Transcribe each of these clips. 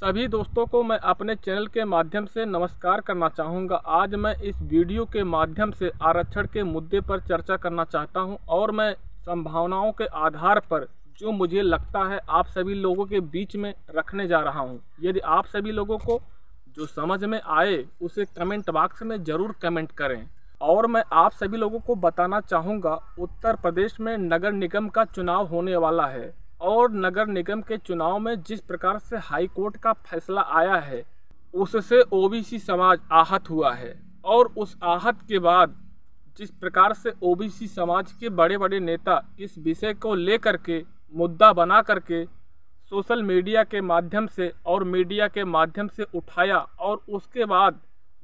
सभी दोस्तों को मैं अपने चैनल के माध्यम से नमस्कार करना चाहूँगा। आज मैं इस वीडियो के माध्यम से आरक्षण के मुद्दे पर चर्चा करना चाहता हूँ और मैं संभावनाओं के आधार पर जो मुझे लगता है आप सभी लोगों के बीच में रखने जा रहा हूँ। यदि आप सभी लोगों को जो समझ में आए उसे कमेंट बॉक्स में ज़रूर कमेंट करें। और मैं आप सभी लोगों को बताना चाहूँगा, उत्तर प्रदेश में नगर निगम का चुनाव होने वाला है और नगर निगम के चुनाव में जिस प्रकार से हाई कोर्ट का फैसला आया है उससे ओबीसी समाज आहत हुआ है। और उस आहत के बाद जिस प्रकार से ओबीसी समाज के बड़े बड़े नेता इस विषय को लेकर के मुद्दा बना करके सोशल मीडिया के माध्यम से और मीडिया के माध्यम से उठाया और उसके बाद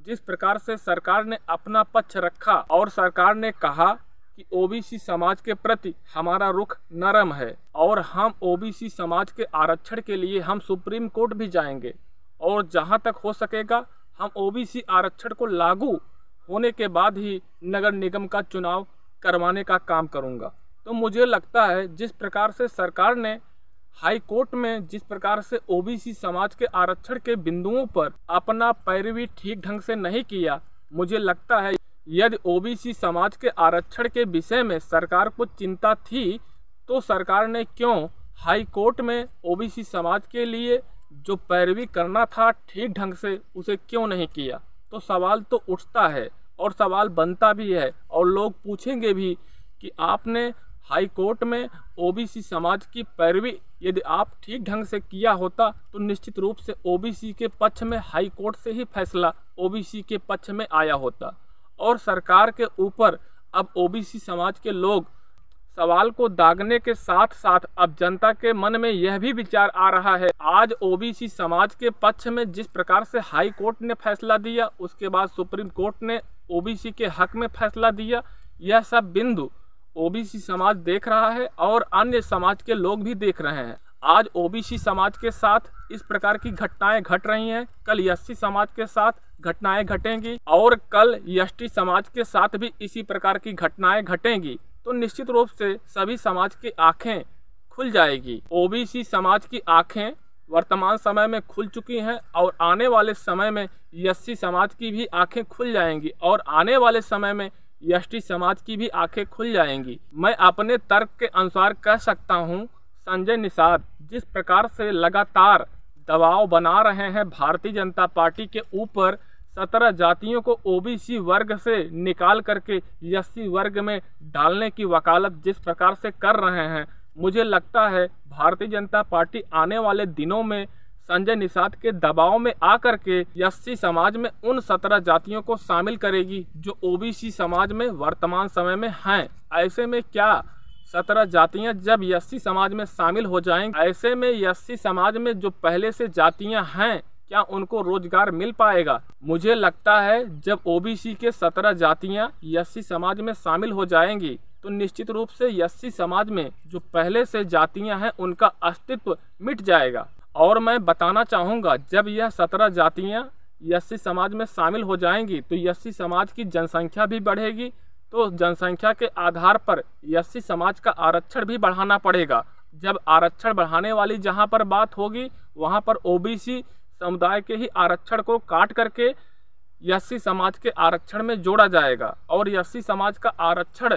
जिस प्रकार से सरकार ने अपना पक्ष रखा और सरकार ने कहा कि ओबीसी समाज के प्रति हमारा रुख नरम है और हम ओबीसी समाज के आरक्षण के लिए हम सुप्रीम कोर्ट भी जाएंगे और जहां तक हो सकेगा हम ओबीसी आरक्षण को लागू होने के बाद ही नगर निगम का चुनाव करवाने का काम करूंगा। तो मुझे लगता है जिस प्रकार से सरकार ने हाई कोर्ट में जिस प्रकार से ओबीसी समाज के आरक्षण के बिंदुओं पर अपना पैरवी ठीक ढंग से नहीं किया, मुझे लगता है यदि ओबीसी समाज के आरक्षण के विषय में सरकार को चिंता थी तो सरकार ने क्यों हाई कोर्ट में ओबीसी समाज के लिए जो पैरवी करना था ठीक ढंग से उसे क्यों नहीं किया। तो सवाल तो उठता है और सवाल बनता भी है और लोग पूछेंगे भी कि आपने हाई कोर्ट में ओबीसी समाज की पैरवी यदि आप ठीक ढंग से किया होता तो निश्चित रूप से ओबीसी के पक्ष में हाई कोर्ट से ही फैसला ओबीसी के पक्ष में आया होता। और सरकार के ऊपर अब ओबीसी समाज के लोग सवाल को दागने के साथ साथ अब जनता के मन में यह भी विचार आ रहा है, आज ओबीसी समाज के पक्ष में जिस प्रकार से हाई कोर्ट ने फैसला दिया उसके बाद सुप्रीम कोर्ट ने ओबीसी के हक में फैसला दिया, यह सब बिंदु ओबीसी समाज देख रहा है और अन्य समाज के लोग भी देख रहे हैं। आज ओबीसी समाज के साथ इस प्रकार की घटनाएं घट रही हैं, कल एससी समाज के साथ घटनाएं घटेंगी और कल एसटी समाज के साथ भी इसी प्रकार की घटनाएं घटेंगी। तो निश्चित रूप से सभी समाज की आंखें खुल जाएगी। ओबीसी समाज की आंखें वर्तमान समय में खुल चुकी हैं और आने वाले समय में एससी समाज की भी आंखें खुल जाएंगी और आने वाले समय में एसटी समाज की भी आंखें खुल जाएंगी। मैं अपने तर्क के अनुसार कह सकता हूं, संजय निषाद जिस प्रकार से लगातार दबाव बना रहे हैं भारतीय जनता पार्टी के ऊपर, 17 जातियों को ओबीसी वर्ग से निकाल करके एससी वर्ग में डालने की वकालत जिस प्रकार से कर रहे हैं, मुझे लगता है भारतीय जनता पार्टी आने वाले दिनों में संजय निषाद के दबाव में आकर के एससी समाज में उन 17 जातियों को शामिल करेगी जो ओबीसी समाज में वर्तमान समय में हैं। ऐसे में क्या 17 जातियां जब एससी समाज में शामिल हो जाएंगी, ऐसे में एससी समाज में जो पहले से जातियां हैं क्या उनको रोजगार मिल पाएगा? मुझे लगता है जब ओबीसी के 17 जातियां एससी समाज में शामिल हो जाएंगी तो निश्चित रूप से एससी समाज में जो पहले से जातियां हैं उनका अस्तित्व मिट जाएगा। और मैं बताना चाहूँगा जब यह 17 जातियां एससी समाज में शामिल हो जाएंगी तो एससी समाज की जनसंख्या भी बढ़ेगी, तो जनसंख्या के आधार पर एससी समाज का आरक्षण भी बढ़ाना पड़ेगा। जब आरक्षण बढ़ाने वाली जहां पर बात होगी वहां पर ओबीसी समुदाय के ही आरक्षण को काट करके एससी समाज के आरक्षण में जोड़ा जाएगा और एससी समाज का आरक्षण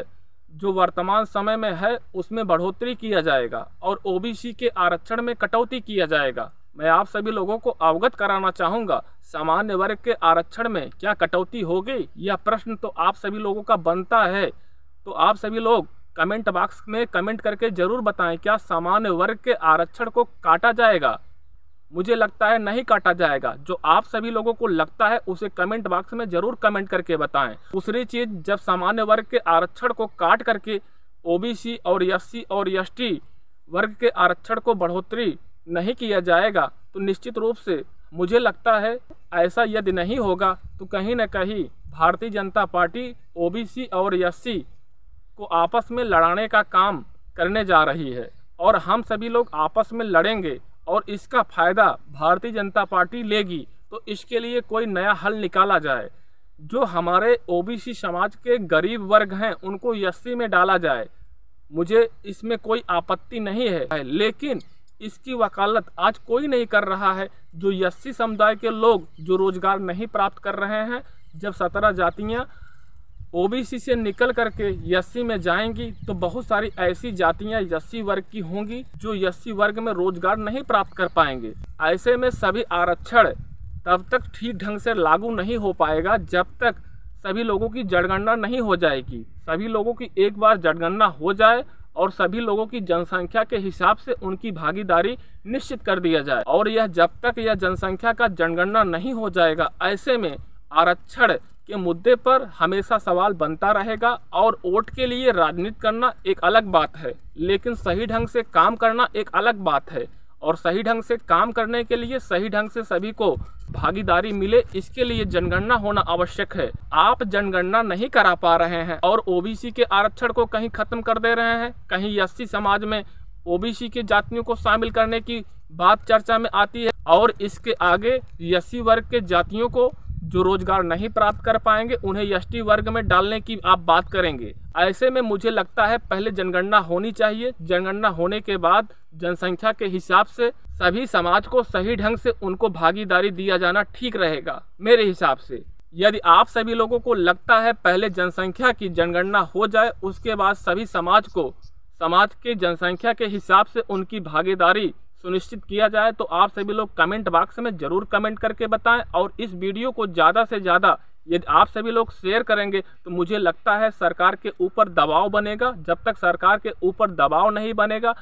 जो वर्तमान समय में है उसमें बढ़ोतरी किया जाएगा और ओबीसी के आरक्षण में कटौती किया जाएगा। मैं आप सभी लोगों को अवगत कराना चाहूँगा, सामान्य वर्ग के आरक्षण में क्या कटौती होगी? यह प्रश्न तो आप सभी लोगों का बनता है। तो आप सभी लोग कमेंट बॉक्स में कमेंट करके ज़रूर बताएं, क्या सामान्य वर्ग के आरक्षण को काटा जाएगा? मुझे लगता है नहीं काटा जाएगा। जो आप सभी लोगों को लगता है उसे कमेंट बॉक्स में ज़रूर कमेंट करके बताएं। दूसरी चीज़, जब सामान्य वर्ग के आरक्षण को काट करके ओबीसी और एससी और एसटी वर्ग के आरक्षण को बढ़ोतरी नहीं किया जाएगा तो निश्चित रूप से मुझे लगता है ऐसा यदि नहीं होगा तो कहीं न कहीं भारतीय जनता पार्टी ओबीसी और एससी को आपस में लड़ाने का काम करने जा रही है और हम सभी लोग आपस में लड़ेंगे और इसका फ़ायदा भारतीय जनता पार्टी लेगी। तो इसके लिए कोई नया हल निकाला जाए, जो हमारे ओबीसी समाज के गरीब वर्ग हैं उनको एससी में डाला जाए, मुझे इसमें कोई आपत्ति नहीं है। लेकिन इसकी वकालत आज कोई नहीं कर रहा है। जो एससी समुदाय के लोग जो रोजगार नहीं प्राप्त कर रहे हैं, जब 17 जातियां ओबीसी से निकल करके एससी में जाएंगी तो बहुत सारी ऐसी जातियां एससी वर्ग की होंगी जो एससी वर्ग में रोजगार नहीं प्राप्त कर पाएंगे। ऐसे में सभी आरक्षण तब तक ठीक ढंग से लागू नहीं हो पाएगा जब तक सभी लोगों की जनगणना नहीं हो जाएगी। सभी लोगों की एक बार जनगणना हो जाए और सभी लोगों की जनसंख्या के हिसाब से उनकी भागीदारी निश्चित कर दिया जाए, और यह जब तक यह जनसंख्या का जनगणना नहीं हो जाएगा, ऐसे में आरक्षण के मुद्दे पर हमेशा सवाल बनता रहेगा। और वोट के लिए राजनीति करना एक अलग बात है, लेकिन सही ढंग से काम करना एक अलग बात है। और सही ढंग से काम करने के लिए सही ढंग से सभी को भागीदारी मिले, इसके लिए जनगणना होना आवश्यक है। आप जनगणना नहीं करा पा रहे हैं और ओबीसी के आरक्षण को कहीं खत्म कर दे रहे हैं, कहीं एससी समाज में ओबीसी के जातियों को शामिल करने की बात चर्चा में आती है, और इसके आगे एससी वर्ग के जातियों को जो रोजगार नहीं प्राप्त कर पाएंगे उन्हें एसटी वर्ग में डालने की आप बात करेंगे। ऐसे में मुझे लगता है पहले जनगणना होनी चाहिए। जनगणना होने के बाद जनसंख्या के हिसाब से सभी समाज को सही ढंग से उनको भागीदारी दिया जाना ठीक रहेगा मेरे हिसाब से। यदि आप सभी लोगों को लगता है पहले जनसंख्या की जनगणना हो जाए, उसके बाद सभी समाज को समाज के जनसंख्या के हिसाब से उनकी भागीदारी सुनिश्चित किया जाए, तो आप सभी लोग कमेंट बॉक्स में जरूर कमेंट करके बताएं। और इस वीडियो को ज़्यादा से ज़्यादा यदि आप सभी लोग शेयर करेंगे तो मुझे लगता है सरकार के ऊपर दबाव बनेगा। जब तक सरकार के ऊपर दबाव नहीं बनेगा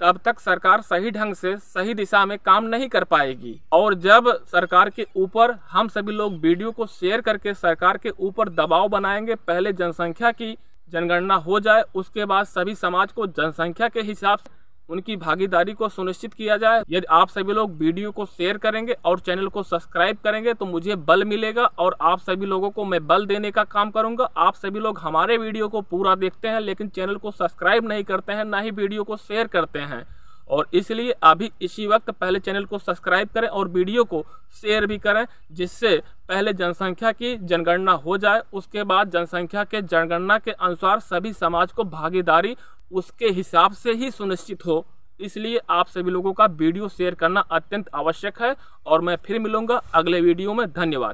तब तक सरकार सही ढंग से सही दिशा में काम नहीं कर पाएगी। और जब सरकार के ऊपर हम सभी लोग वीडियो को शेयर करके सरकार के ऊपर दबाव बनाएंगे, पहले जनसंख्या की जनगणना हो जाए, उसके बाद सभी समाज को जनसंख्या के हिसाब से उनकी भागीदारी को सुनिश्चित किया जाए। यदि आप सभी लोग वीडियो को शेयर करेंगे और चैनल को सब्सक्राइब करेंगे तो मुझे बल मिलेगा, और आप सभी लोगों को मैं बल देने का काम करूंगा। आप सभी लोग हमारे वीडियो को पूरा देखते हैं लेकिन चैनल को सब्सक्राइब नहीं करते हैं, ना ही वीडियो को शेयर करते हैं, और इसलिए अभी इसी वक्त पहले चैनल को सब्सक्राइब करें और वीडियो को शेयर भी करें, जिससे पहले जनसंख्या की जनगणना हो जाए, उसके बाद जनसंख्या के जनगणना के अनुसार सभी समाज को भागीदारी उसके हिसाब से ही सुनिश्चित हो। इसलिए आप सभी लोगों का वीडियो शेयर करना अत्यंत आवश्यक है, और मैं फिर मिलूंगा अगले वीडियो में। धन्यवाद।